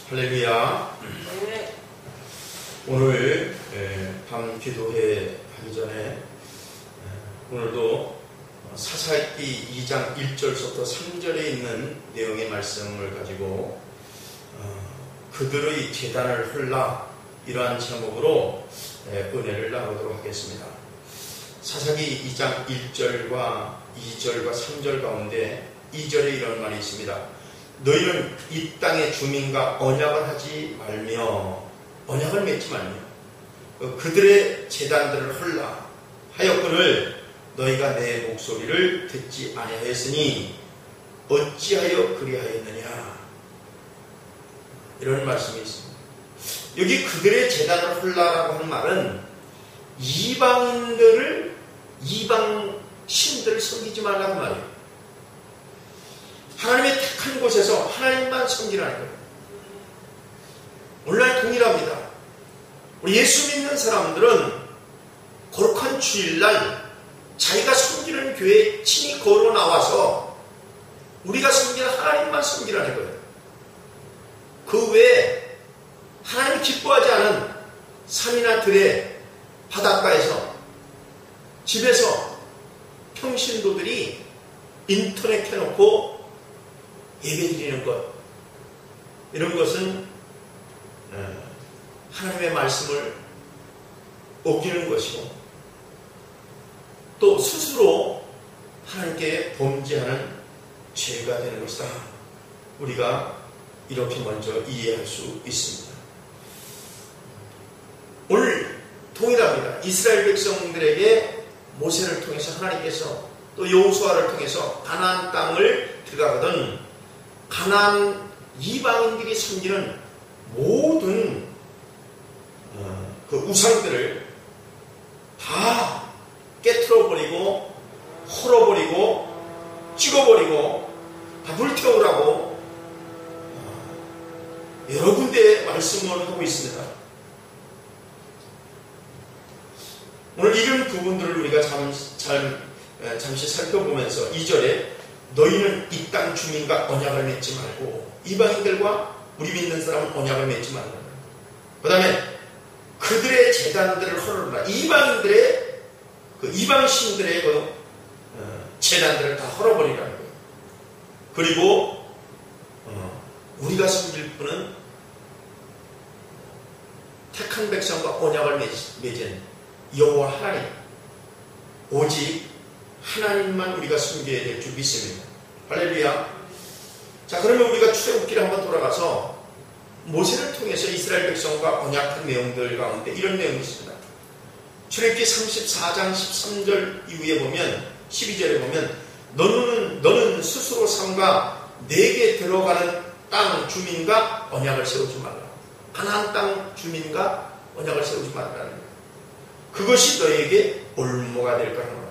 할렐루야. 네. 오늘 밤 기도회 하기 전에 오늘도 사사기 2장 1절부터 3절에 있는 내용의 말씀을 가지고 그들의 제단을 헐라, 이러한 제목으로 은혜를 나누도록 하겠습니다. 사사기 2장 1절과 2절과 3절 가운데 2절에 이런 말이 있습니다. 너희는 이 땅의 주민과 언약을 하지 말며, 언약을 맺지 말며 그들의 제단들을 헐라 하였거늘 너희가 내 목소리를 듣지 아니하였으니 어찌하여 그리하였느냐, 이런 말씀이 있습니다. 여기 그들의 제단을 헐라라고 한 말은 이방 신들을 섬기지 말라는 말이에요. 하나님의 택한 곳에서 하나님만 섬기라는 거예요. 오늘날 동일합니다. 우리 예수 믿는 사람들은 거룩한 주일날 자기가 섬기는 교회에 친히 걸어 나와서 우리가 섬기는 하나님만 섬기라는 거예요. 그 외에 하나님이 기뻐하지 않은 산이나 들에, 바닷가에서, 집에서 평신도들이 인터넷 켜놓고 예배 드리는 것, 이런 것은 하나님의 말씀을 어기는 것이고 또 스스로 하나님께 범죄하는 죄가 되는 것이다. 우리가 이렇게 먼저 이해할 수 있습니다. 오늘 동일합니다. 이스라엘 백성들에게 모세를 통해서 하나님께서 또 여호수아를 통해서 가나안 땅을 들어가거든 가나안 이방인들이 섬기는 모든 그 우상들을 다 깨트려버리고 헐어버리고 찍어버리고 다 불태우라고 여러 군데에 말씀을 하고 있습니다. 오늘 이런 부분들을 우리가 잠시 살펴보면서 2절에 너희는 이 땅 주민과 언약을 맺지 말고, 이방인들과 우리 믿는 사람은 언약을 맺지 말라. 그 다음에 그들의 제단들을 헐어라. 이방인들의 이방신들의 제단들을 다 헐어버리라는 거예요. 그리고 우리가 섬길 분은 택한 백성과 언약을 맺은 여호와 하나님, 오직 하나님만 우리가 섬겨야 될 줄 믿습니다. 할렐루야. 자, 그러면 우리가 출애굽기를 한번 돌아가서 모세를 통해서 이스라엘 백성과 언약한 내용들 가운데 이런 내용이 있습니다. 출애굽기 34장 13절 이후에 보면, 12절에 보면 너는 스스로 삼가 내게 들어가는 땅 주민과 언약을 세우지 말라. 가나안 땅 주민과 언약을 세우지 말라는 거예요. 그것이 너에게 올무가 될 거라는 거예요.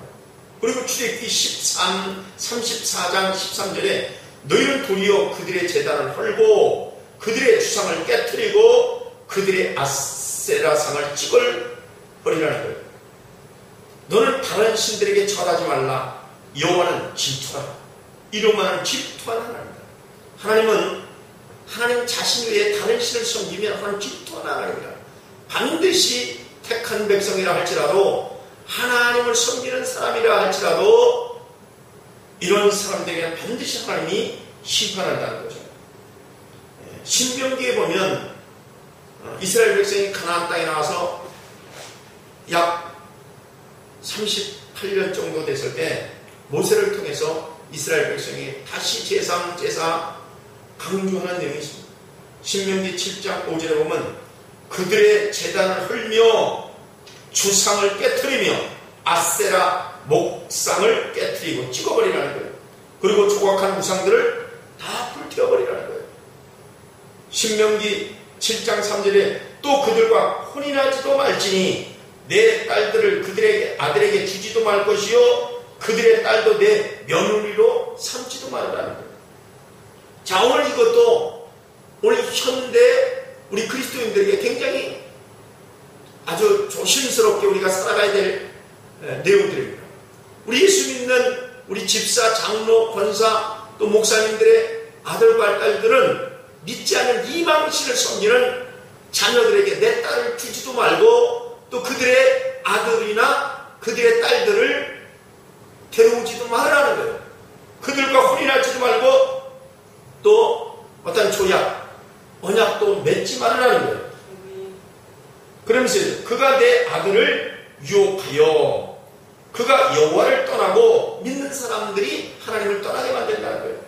그리고 출애굽기 34장 13절에 너희는 도리어 그들의 제단을 헐고 그들의 주상을 깨트리고 그들의 아세라상을 찍어버리라는 거예요. 너는 다른 신들에게 절하지 말라. 여호와는 질투라. 이름만은 질투하는 하나님이다. 하나님은 하나님 자신 외에 다른 신을 섬기면 하나님 질투하는 하나님이다. 반드시 택한 백성이라 할지라도, 하나님을 섬기는 사람이라 할지라도 이런 사람들에게는 반드시 하나님이 심판한다는 거죠. 신명기에 보면 이스라엘 백성이 가나안 땅에 나와서 약 38년 정도 됐을 때 모세를 통해서 이스라엘 백성이 다시 제사 강조하는 내용이 있습니다. 신명기 7장 5절에 보면 그들의 제단을 헐며 주상을 깨트리며 아세라 목상을 깨트리고 찍어버리라는 거예요. 그리고 조각한 우상들을 다 불태워버리라는 거예요. 신명기 7장 3절에 또 그들과 혼인하지도 말지니 내 딸들을 그들에게 아들에게 주지도 말 것이요 그들의 딸도 내 며느리로 삼지도 말라는 거예요. 자, 오늘 이것도 오늘 현대 우리 그리스도인들에게 굉장히 아주 조심스럽게 우리가 살아가야 될 내용들입니다. 우리 예수 믿는 우리 집사, 장로, 권사, 또 목사님들의 아들과 딸들은 믿지 않는 이방신을 섬기는 자녀들에게 내 딸을 주지도 말고 또 그들의 아들이나 그들의 딸들을 데려오지도 말라는 거예요. 그들과 혼인하지도 말고 또 어떤 조약, 언약도 맺지 말라는 거예요. 그러면서 그가 내 아들을 유혹하여 그가 여호와를 떠나고 믿는 사람들이 하나님을 떠나게 만든다는 거예요.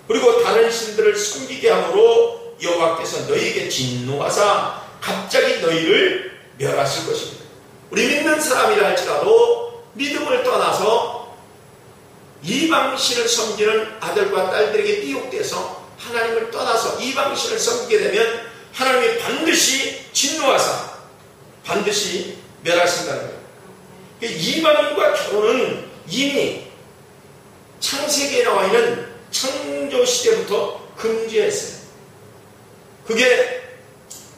그리고 다른 신들을 섬기게 함으로 여호와께서 너희에게 진노하사 갑자기 너희를 멸하실 것입니다. 우리 믿는 사람이라 할지라도 믿음을 떠나서 이방신을 섬기는 아들과 딸들에게 미혹돼서 하나님을 떠나서 이방신을 섬기게 되면 하나님이 반드시 진노하사 반드시 멸하신다는 거예요. 이방인과 결혼은 이미 창세기에 나와 있는 창조시대부터 금지했어요. 그게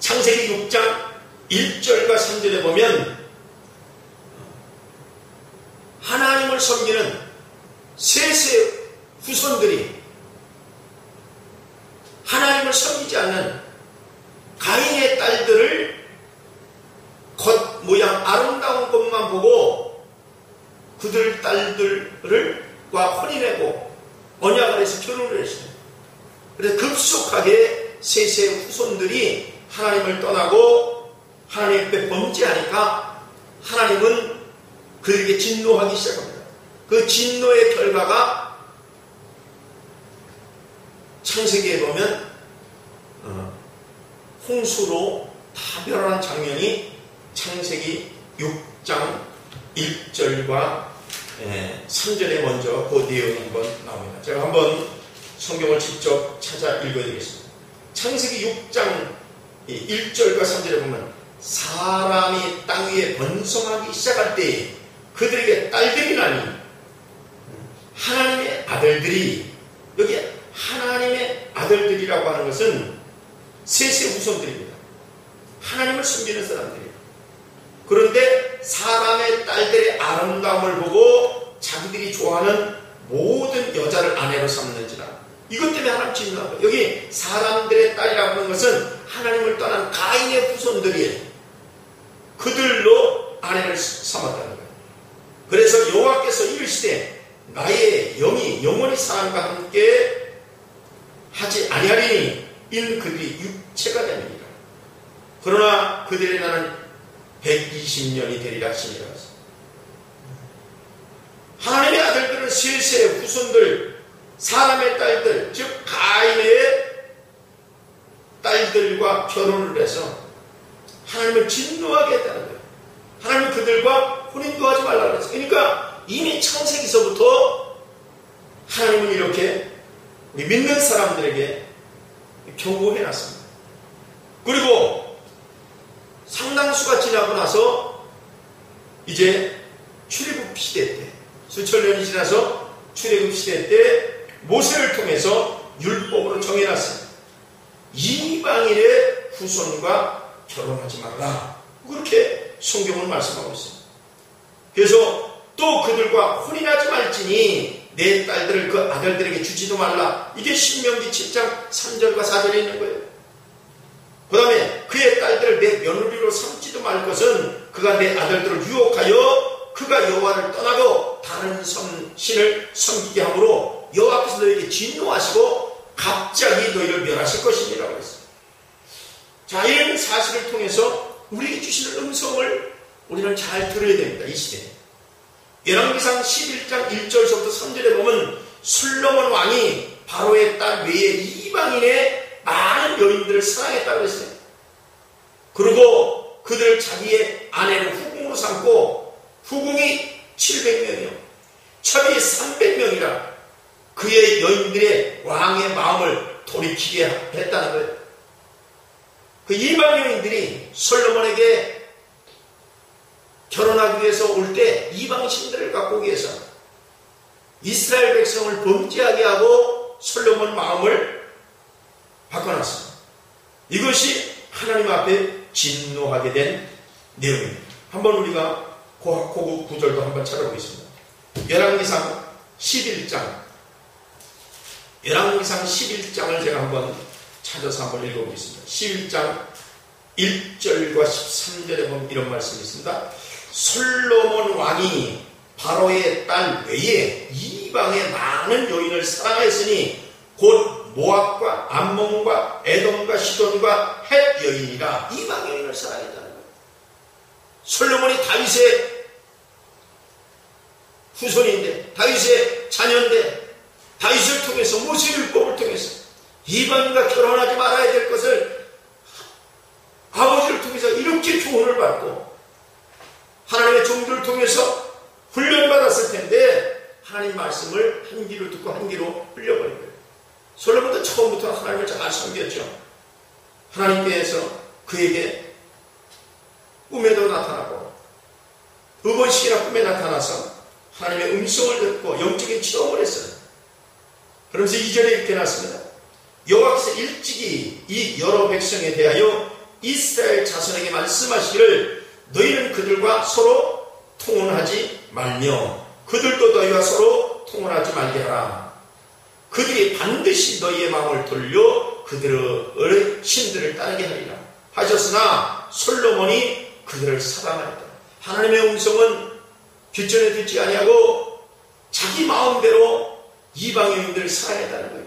창세기 6장 1절과 3절에 보면 하나님을 섬기는 셋의 후손들이 하나님을 섬기지 않는 가인의 딸들을 겉모양 아름다운 것만 보고 그들 딸들과 혼인하고 언약을 해서 결혼을 했어요. 그래서 급속하게 셋의 후손들이 하나님을 떠나고 하나님 앞에 범죄하니까 하나님은 그들에게 진노하기 시작합니다. 그 진노의 결과가 창세기에 보면 홍수로 다 멸하는 장면이 창세기 6장 1절과 3절에 먼저 그 내용이 한번 나옵니다. 제가 한번 성경을 직접 찾아 읽어드리겠습니다. 창세기 6장 1절과 3절에 보면 사람이 땅 위에 번성하기 시작할 때 그들에게 딸들이 나니 하나님의 아들들이, 여기 하나님의 아들들이라고 하는 것은 셋의 후손들입니다. 하나님을 숨기는 사람들이에요. 그런데 사람의 딸들의 아름다움을 보고 자기들이 좋아하는 모든 여자를 아내로 삼는지라. 이것 때문에 하나님 진노한 거예요. 여기 사람들의 딸이라고 하는 것은 하나님을 떠난 가인의 후손들이에요. 그들로 아내를 삼았다는 거예요. 그래서 여호와께서 이르시되 나의 영이 영원히 사람과 함께 하지 아니하리니 이는 그들이 육체가 됩니다. 그러나 그들의 나는 120년이 되리라 하시니라. 하나님의 아들들은 셋의 후손들, 사람의 딸들, 즉 가인의 딸들과 결혼을 해서 하나님을 진노하게 했다는 거예요. 하나님은 그들과 혼인도 하지 말라고 했어요. 그러니까 이미 창세기서부터 하나님은 이렇게 우리 믿는 사람들에게 경고해놨습니다. 그리고 상당수가 지나고 나서 이제 출애굽 시대 때, 수천 년이 지나서 출애굽 시대 때 모세를 통해서 율법으로 정해놨습니다. 이방인의 후손과 결혼하지 말라. 그렇게 성경은 말씀하고 있습니다. 그래서 또 그들과 혼인하지 말지니 내 딸들을 그 아들들에게 주지도 말라. 이게 신명기 7장 3절과 4절에 있는 거예요. 그 다음에 그의 딸들을 내 며느리로 삼지도 말 것은 그가 내 아들들을 유혹하여 그가 여호와를 떠나고 다른 신을 섬기게 하므로 여호와께서 너희에게 진노하시고 갑자기 너희를 멸하실 것이니라고 했어요. 자, 이런 사실을 통해서 우리에게 주시는 음성을 우리는 잘 들어야 됩니다. 이 시대에. 열왕기상 11장 1절부터 3절에 보면 솔로몬 왕이 바로의 딸 외에 이방인의 많은 여인들을 사랑했다고 했어요. 그리고 그들을 자기의 아내를 후궁으로 삼고 후궁이 700명이요 첩이 300명이라 그의 여인들의 왕의 마음을 돌이키게 했다는 거예요. 그 이방 여인들이 솔로몬에게 결혼하기 위해서 올 때 이방 신들을 갖고 오기 위해서 이스라엘 백성을 범죄하게 하고 솔로몬 마음을 바꿔놨습니다. 이것이 하나님 앞에 진노하게 된 내용입니다. 한번 우리가 그 구절도 한번 찾아보겠습니다. 열왕기상 11장을 제가 한번 찾아서 한번 읽어보겠습니다. 11장 1절과 13절에 보면 이런 말씀이 있습니다. 솔로몬 왕이 바로의 딸 외에 이방의 많은 여인을 사랑하였으니 곧 모압과 암몬과 에돔과 시돈과 헷 여인이라. 이방 여인을 사랑했다는 거예요. 솔로몬이 다윗의 후손인데, 다윗의 자녀인데, 다윗을 통해서, 모세율법을 통해서 이방인과 결혼하지 말아야 될 것을 아버지를 통해서 이렇게 조언을 받고 하나님의 종들을 통해서 훈련받았을 텐데 하나님 말씀을 한 귀로 듣고 한 귀로 흘려버린 거예요. 솔로몬도 처음부터 하나님을 잘 섬겼죠. 하나님께서 그에게 꿈에도 나타나고 두 번씩이나 꿈에 나타나서 하나님의 음성을 듣고 영적인 체험을 했어요. 그러면서 2절에 이렇게 났습니다. 여호와께서 일찍이 이 여러 백성에 대하여 이스라엘 자손에게 말씀하시기를 너희는 그들과 서로 통혼하지 말며 그들도 너희와 서로 통혼하지 말게 하라. 그들이 반드시 너희의 마음을 돌려 그들의 신들을 따르게 하리라 하셨으나 솔로몬이 그들을 사랑하였다. 하나님의 음성은 뒷전에 듣지 아니하고 자기 마음대로 이방인들을 사랑했다는 거예요.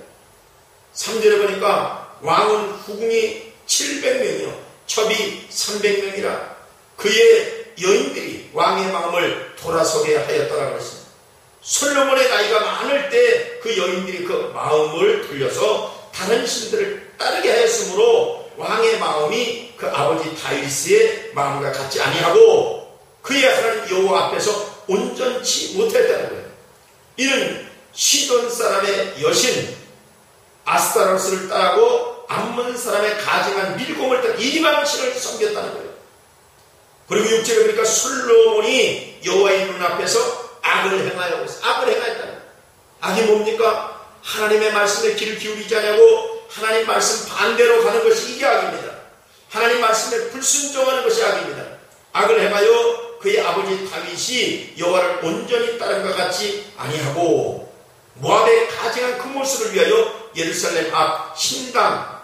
3절에 보니까 왕은 후궁이 700명이요 첩이 300명이라 그의 여인들이 왕의 마음을 돌아서게 하였다라고 했습니다. 솔로몬의 나이가 많을 때 그 여인들이 그 마음을 돌려서 다른 신들을 따르게 하였으므로 왕의 마음이 그 아버지 다윗의 마음과 같지 아니하고 그의 하나님 여호와 앞에서 온전치 못했다는 거예요. 이는 시돈 사람의 여신 아스타로스를 따르고 암몬 사람의 가증한 밀공을 따라 이방신을 섬겼다는 거예요. 그리고 6절에 보니까 솔로몬이 여호와의 눈앞에서 악을 행하려고 했어요. 악을 행하였다는 거예요. 악이 뭡니까? 하나님의 말씀에 귀를 기울이지 않냐고 하나님 말씀 반대로 가는 것이 이게 악입니다. 하나님 말씀에 불순종하는 것이 악입니다. 악을 행하여 그의 아버지 다윗이 여호와를 온전히 따른 것 같이 아니하고 모압의 가증한 그 모습을 위하여 예루살렘 앞 신당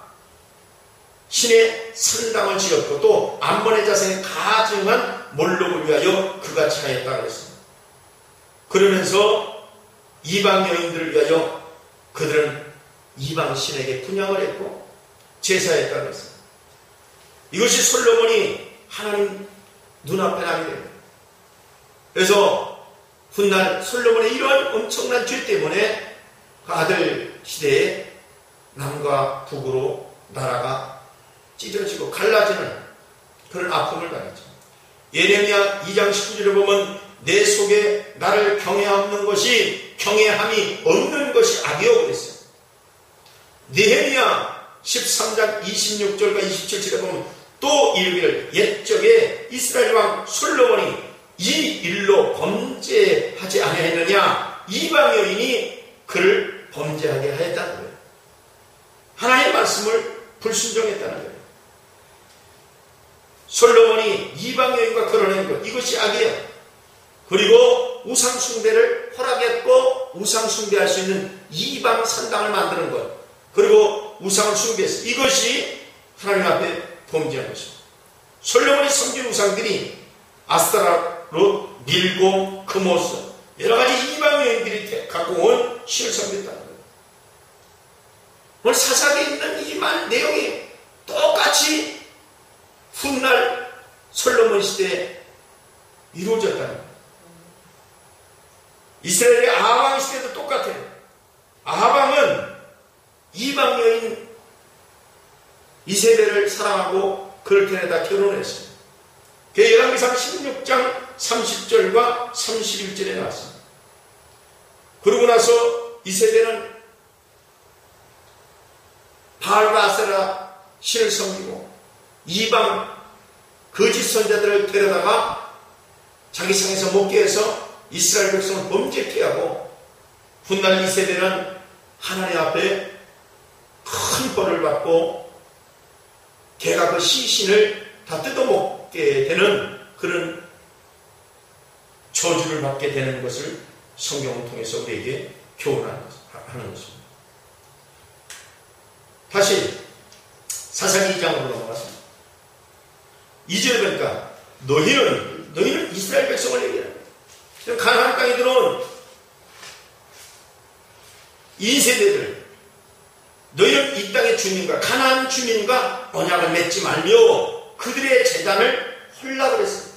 신의 산당을 지었고 또 암몬의 자손의 가증한 몰록을 위하여 그같이 하였다고 했습니다. 그러면서 이방 여인들을 위하여 그들은 이방 신에게 분향을 했고 제사했다고 했습니다. 이것이 솔로몬이 하나님 눈앞에 나게 됩니다. 그래서 훗날 솔로몬의 이러한 엄청난 죄 때문에 그 아들 시대에 남과 북으로 나라가 찢어지고 갈라지는 그런 아픔을 당했죠. 예레미야 2장 19절에 보면 내 속에 나를 경외하는 것이 경외함이 없는 것이 악이요 그랬어요. 느헤미야 13장 26절과 27절에 보면 또 이르기를 옛적에 이스라엘 왕 솔로몬이 이 일로 범죄하지 아니하였느냐 이방 여인이 그를 범죄하게 하였다는 거예요. 하나님의 말씀을 불순종했다는 거예요. 솔로몬이 이방 여인과 결혼한 것 이것이 악이에요. 그리고 우상 숭배를 허락했고 우상 숭배할 수 있는 이방 산당을 만드는 것 그리고 우상을 숭배했어. 이것이 하나님 앞에 범죄한 것입니다. 솔로몬이 섬긴 우상들이 아스타라로 밀고 크모스 여러가지 이방 여인들이 갖고 온 신을 섬겼다는 거예요. 오늘 사사기에 있는 이 많은 내용이 똑같이 훗날 솔로몬 시대에 이루어졌다는 거예요. 이스라엘의 아하방 시대도 똑같아요. 아하방은 이방 여인 이세벨을 사랑하고 그를 데려다 결혼했어요. 그게 열왕기상 16장 30절과 31절에 나왔습니다. 그러고 나서 이세벨은 바알과 아세라 신을 섬기고 이방 거짓 선자들을 데려다가 자기 상에서 먹게 해서 이스라엘 백성을 범죄케 하고 훗날 이세벨은 하나님 앞에 큰 벌을 받고 걔가 그 시신을 다 뜯어먹게 되는 그런 저주를 받게 되는 것을 성경을 통해서 우리에게 교훈하는 것입니다. 다시 사사기 2장으로 넘어갔습니다. 2절에 보니까 너희는 이스라엘 백성을 얘기해요. 가나안 땅에 들어온 인세대들, 너희는 이 땅의 주민과 가나안 주민과 언약을 맺지 말며 그들의 제단을 헐라 그랬어요.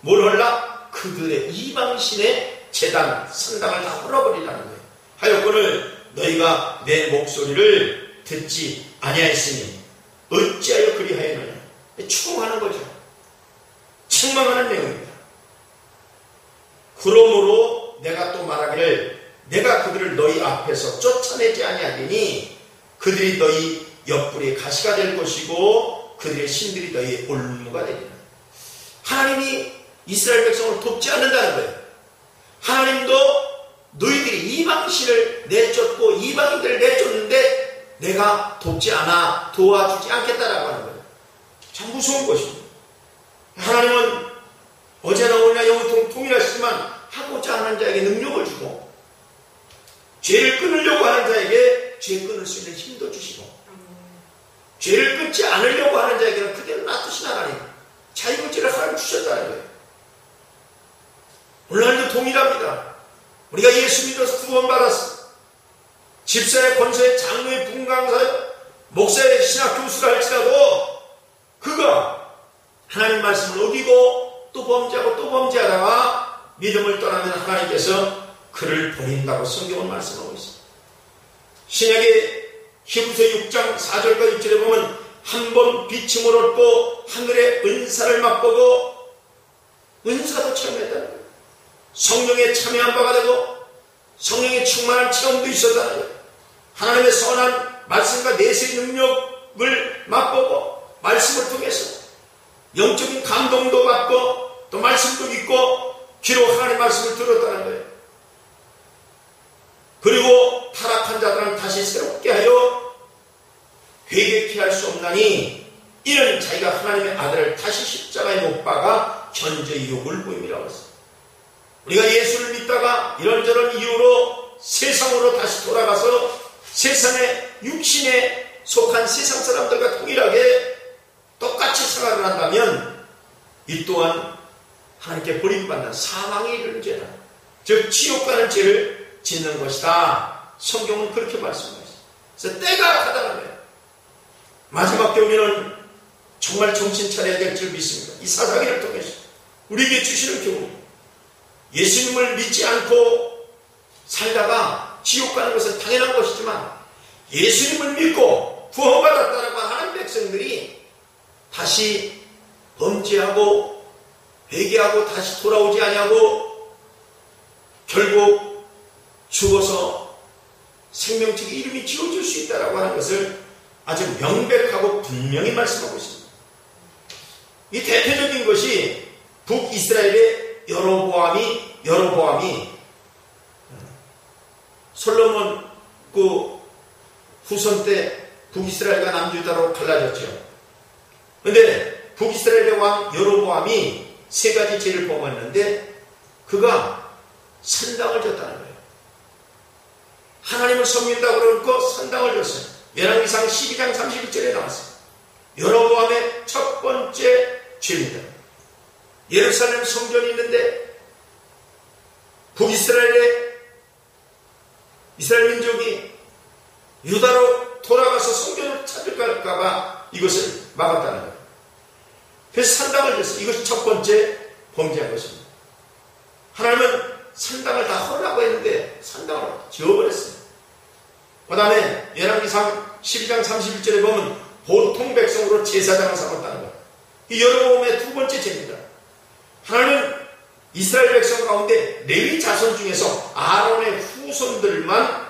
뭘 헐라? 그들의 이방신의 제단, 산당을 다 헐어버리라는 거예요. 하여건을 너희가 내 목소리를 듣지 아니하였으니 어찌하여 그리하였느냐. 추궁하는 거죠. 책망하는 내용입니다. 그러므로 내가 또 말하기를 내가 그들을 너희 앞에서 쫓아내지 아니하리니 그들이 너희 옆구리에 가시가 될 것이고 그들의 신들이 너희의 올무가 되리라. 하나님이 이스라엘 백성을 돕지 않는다는 거예요. 하나님도 너희들이 이방신을 내쫓고 이방인들을 내쫓는데 내가 돕지 않아 도와주지 않겠다라고 하는 거예요. 참 무서운 것입니다. 하나님은 어제나 오늘나 영원히 동일하시지만 하고자 하는 자에게 능력을 주고 죄를 끊으려고 하는 자에게 죄 끊을 수 있는 힘도 주시고 죄를 끊지 않으려고 하는 자에게는 그대로 놔두신 하나님, 자유의지를 하나님 주셨다는 거예요. 오늘날도 동일합니다. 우리가 예수 믿어서 구원받았어. 집사의 권사의 장로의 분강사의 목사의 신학 교수가 할지라도 그가 하나님 말씀을 어기고 또 범죄하고 또 범죄하다가 믿음을 떠나면 하나님께서 그를 버린다고 성경은 말씀하고 있습니다. 신약의 히브리서 6장 4절과 6절에 보면 한 번 비침을 얻고 하늘의 은사를 맛보고 은사도 체험했다는 거예요. 성령에 참여한 바가 되고 성령의 충만한 체험도 있었다는 거예요. 하나님의 선한 말씀과 내세의 능력을 맛보고 말씀을 통해서 영적인 감동도 받고 또 말씀도 믿고 귀로 하나님의 말씀을 들었다는 거예요. 그리고 타락한 자들은 다시 새롭게 하여 회개케 할 수 없나니 이는 자기가 하나님의 아들을 다시 십자가에 못 박아 현저히 욕을 보임이라고 했습니다. 우리가 예수를 믿다가 이런저런 이유로 세상으로 다시 돌아가서 세상의 육신에 속한 세상 사람들과 동일하게 똑같이 생활을 한다면 이 또한 하나님께 버림받는 사망에 이르는 죄다. 즉 지옥 가는 죄를 짓는 것이다. 성경은 그렇게 말씀하고 있습니다. 그래서 때가 가다는 거예요. 마지막 경우에는 정말 정신 차려야 될 줄 믿습니다. 이 사사기를 통해서 우리에게 주시는 교훈, 예수님을 믿지 않고 살다가 지옥 가는 것은 당연한 것이지만 예수님을 믿고 구원받았다라고 하는 백성들이 다시 범죄하고 회개하고 다시 돌아오지 아니하고 결국 죽어서 생명책에 이름이 지워질 수 있다라고 하는 것을 아주 명백하고 분명히 말씀하고 있습니다. 이 대표적인 것이 북이스라엘의 여로보암이 솔로몬 그 후손 때 북이스라엘과 남유다로 갈라졌죠. 그런데 북이스라엘의 왕 여로보암이 세 가지 죄를 범했는데 그가 산당을 졌다는 거예요. 하나님을 섬긴다고 그러고 산당을 졌어요. 열왕기상 12장 31절에 나왔어요. 여로보암의 첫 번째 죄입니다. 예루살렘 성전이 있는데 북이스라엘의 이스라엘 민족이 유다로 돌아가서 성전을 찾을까봐 이것을 막았다는 거예요. 그래서 산당을 졌어요. 이것이 첫 번째 범죄한 것입니다. 하나님은 산당을 다 허라고 했는데 산당을 지워버렸어요. 그 다음에 열왕기상 12장 31절에 보면 보통 백성으로 제사장을 삼았다는 거예요. 이 여로보암의 두 번째 죄입니다. 하나님은 이스라엘 백성 가운데 레위 자손 중에서 아론의 후손들만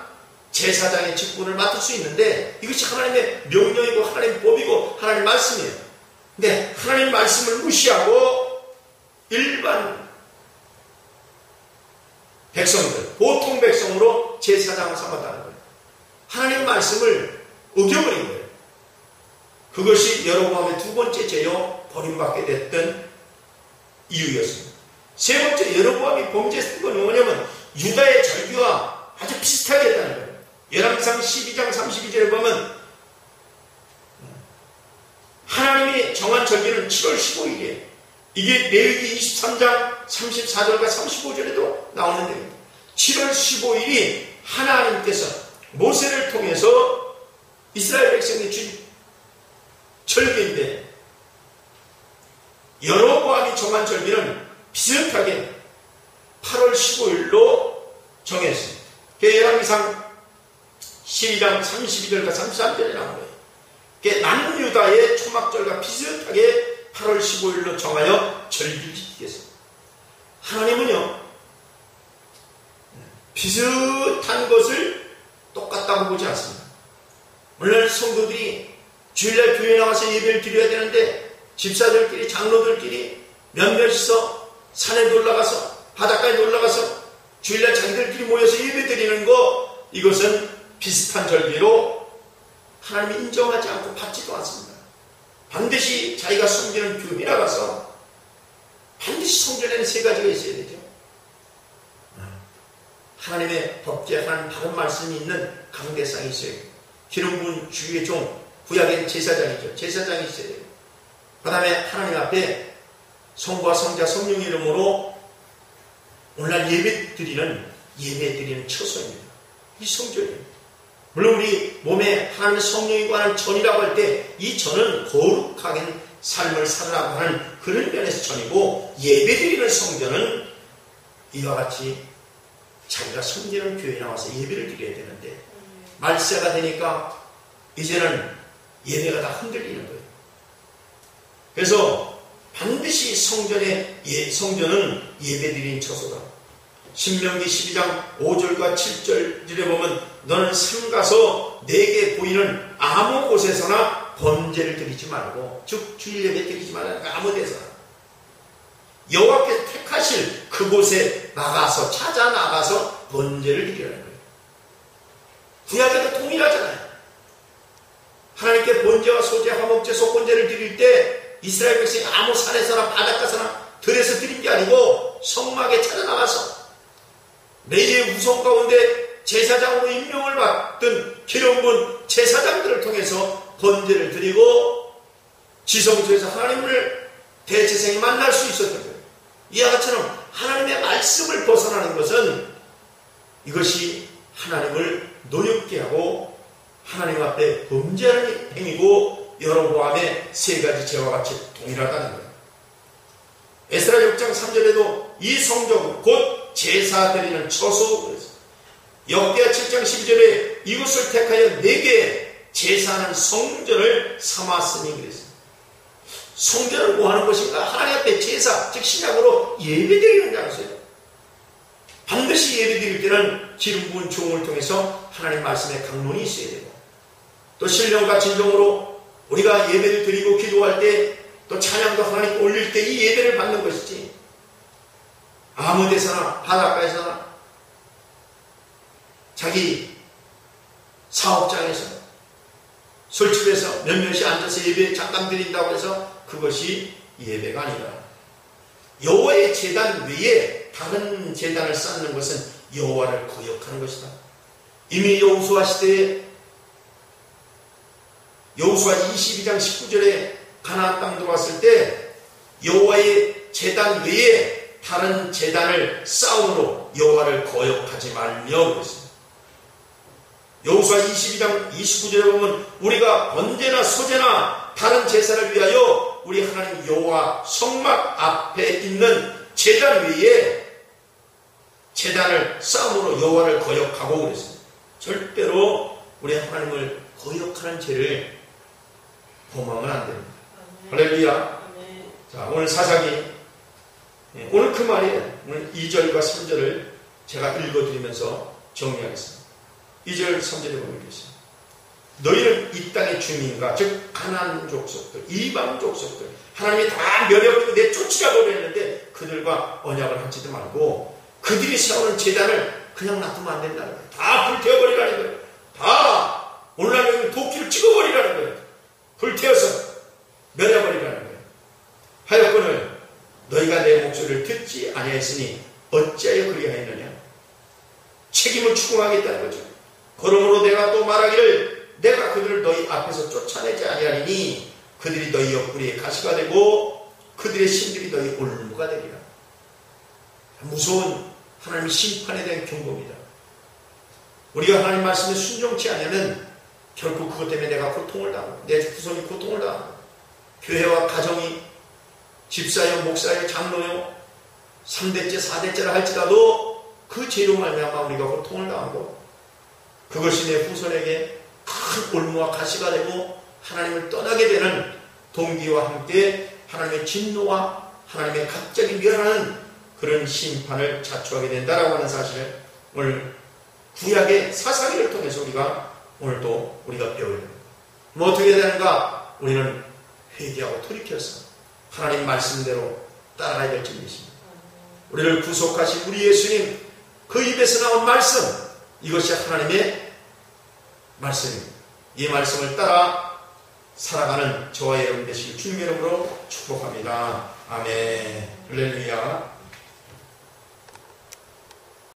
제사장의 직분을 맡을 수 있는데 이것이 하나님의 명령이고 하나님의 법이고 하나님의 말씀이에요. 근데 하나님 말씀을 무시하고 일반 백성들, 보통 백성으로 제사장을 삼았다는 거예요. 하나님 말씀을 어겨버린 거예요. 그것이 여로보암의 두 번째 죄요 버림받게 됐던 이유였습니다. 세 번째 여로보암이 범죄했던 건 뭐냐면 유다의 절기와 아주 비슷하게 했다는 거예요. 열왕기상 12장 32절에 보면 하나님이 정한 절기는 7월 15일이에요. 이게 레위기 23장 34절과 35절에도 나오는데 7월 15일이 하나님께서 모세를 통해서 이스라엘 백성이 준 절기인데 여로보암이 정한 절기는 비슷하게 8월 15일로 정했습니다. 열왕기상 12장 32절과 33절에 나온 거예요. 남유다의 초막절과 비슷하게 8월 15일로 정하여 절기를 지키겠습니다. 하나님은요, 비슷한 것을 똑같다고 보지 않습니다. 물론 성도들이 주일날 교회에 나와서 예배를 드려야 되는데 집사들끼리 장로들끼리 몇몇이서 산에 올라가서 바닷가에 올라가서 주일날 자기들끼리 모여서 예배 드리는 거, 이것은 비슷한 절기로 하나님이 인정하지 않고 받지도 않습니다. 반드시 자기가 섬기는 교회 나가서 반드시 성전에는 세 가지가 있어야 되죠. 하나님의 법제, 하나님 바른 말씀이 있는 강대상이 있어요. 기름 부은 주의 종, 구약엔 제사장이죠. 제사장이 있어야 돼요. 그 다음에 하나님 앞에 성부와 성자 성령의 이름으로 오늘날 예배 드리는 처소입니다. 이 성전이에요. 물론 우리 몸에 하나님의 성령이 관한 전이라고 할 때 이 전은 거룩하게 삶을 살아가고 하는 그런 면에서 전이고, 예배드리는 성전은 이와 같이 자기가 섬기는 교회에 나와서 예배를 드려야 되는데 말세가 되니까 이제는 예배가 다 흔들리는 거예요. 그래서 반드시 성전은 예배드리는 처소다. 신명기 12장 5절과 7절에 보면 너는 삼가서 내게 보이는 아무 곳에서나 번제를 드리지 말고, 즉 주일 예배 드리지 말라니까 아무 데서나 여호와께서 택하실 그곳에 나가서 찾아 나가서 번제를 드리라는 거예요. 구약에도 동일하잖아요. 하나님께 번제와 소제, 화목제, 속번제를 드릴 때 이스라엘 백성이 아무 산에서나 바닷가서나 들에서 드린 게 아니고 성막에 찾아 나가서 레위의 우성 가운데 제사장으로 임명을 받던 기름 부은 제사장들을 통해서 번제를 드리고 지성소에서 하나님을 대제사장이 만날 수 있었던 거예요. 이와 같이처럼 하나님의 말씀을 벗어나는 것은 이것이 하나님을 노엽게 하고 하나님 앞에 범죄하는 행위고 여로보암의 세 가지 죄와 같이 동일하다는 거예요. 에스라 6장 3절에도 이 성전 곧 제사 드리는 처소, 역대하 7장 12절에 이곳을 택하여 내게 제사하는 성전을 삼았으니 그랬습니다. 성전을 뭐 하는 것인가? 하나님 앞에 제사, 즉 신약으로 예배드리는 장소예요. 반드시 예배드릴 때는 기름 부은 종을 통해서 하나님 말씀에 강론이 있어야 되고, 또 신령과 진정으로 우리가 예배를 드리고 기도할 때, 또 찬양도 하나님께 올릴 때 이 예배를 받는 것이지, 아무 데서나 바닷가에서나 자기 사업장에서 술집에서 몇몇이 앉아서 예배 잠깐 드린다고 해서 그것이 예배가 아니라, 여호와의 제단 외에 다른 제단을 쌓는 것은 여호와를 거역하는 것이다. 이미 여호수아 시대에 여호수아 22장 19절에 가나안 땅 들어왔을 때 여호와의 제단 외에 다른 제단을 쌓음으로 여호와를 거역하지 말며 그랬습니다. 여호수아 22장 29절에 보면 우리가 번제나 소제나 다른 제사를 위하여 우리 하나님 여호와 성막 앞에 있는 제단 외에 제단을 쌓음으로 여호와를 거역하고 그랬습니다. 절대로 우리 하나님을 거역하는 죄를 범하면 안 됩니다. 할렐루야. 자, 오늘 사사기, 오늘 그 말이에요. 오늘 2절과 3절을 제가 읽어드리면서 정리하겠습니다. 2절 3절에 보면 이렇습니다. 너희는 이 땅의 주민과 즉 가나안 족속들, 이방 족속들, 하나님이 다 멸해버리고 내쫓으라고 했는데 그들과 언약을 하지도 말고 그들이 세우는 제단을 그냥 놔두면 안 된다는 거예요. 다 불태워버리라는 거예요. 다 오늘날 도끼를 찍어버리라는 거예요. 불태워서 멸해버리라는 거예요. 하여건을 너희가 내 목소리를 듣지 아니하였으니 어찌하여 그리하였느냐. 책임을 추궁하겠다는 거죠. 그러므로 내가 또 말하기를 내가 그들을 너희 앞에서 쫓아내지 아니하리니 그들이 너희 옆구리에 가시가 되고 그들의 신들이 너희 올무가 되리라. 무서운 하나님의 심판에 대한 경고입니다. 우리가 하나님 말씀에 순종치 않으면 결국 그것 때문에 내가 고통을 당하고 내 후손이 고통을 당하고 교회와 가정이 집사요, 목사요, 장로요 3대째, 4대째를 할지라도 그 죄로 말미암아 우리가 고통을 당하고 그것이 내 후손에게 큰 올무와 가시가 되고 하나님을 떠나게 되는 동기와 함께 하나님의 진노와 하나님의 갑자기 멸하는 그런 심판을 자초하게 된다라고 하는 사실을 오늘 구약의 사사기를 통해서 오늘도 우리가 배워야 됩니다. 뭐 어떻게 되는가? 우리는 회개하고 돌이켜서 하나님 말씀대로 따라가야 될 줄입니다. 우리를 구속하신 우리 예수님 그 입에서 나온 말씀, 이것이 하나님의 말씀입니다. 이 말씀을 따라 살아가는 저와 여러분 되시길 주님의 이름으로 축복합니다. 아멘. 할렐루야.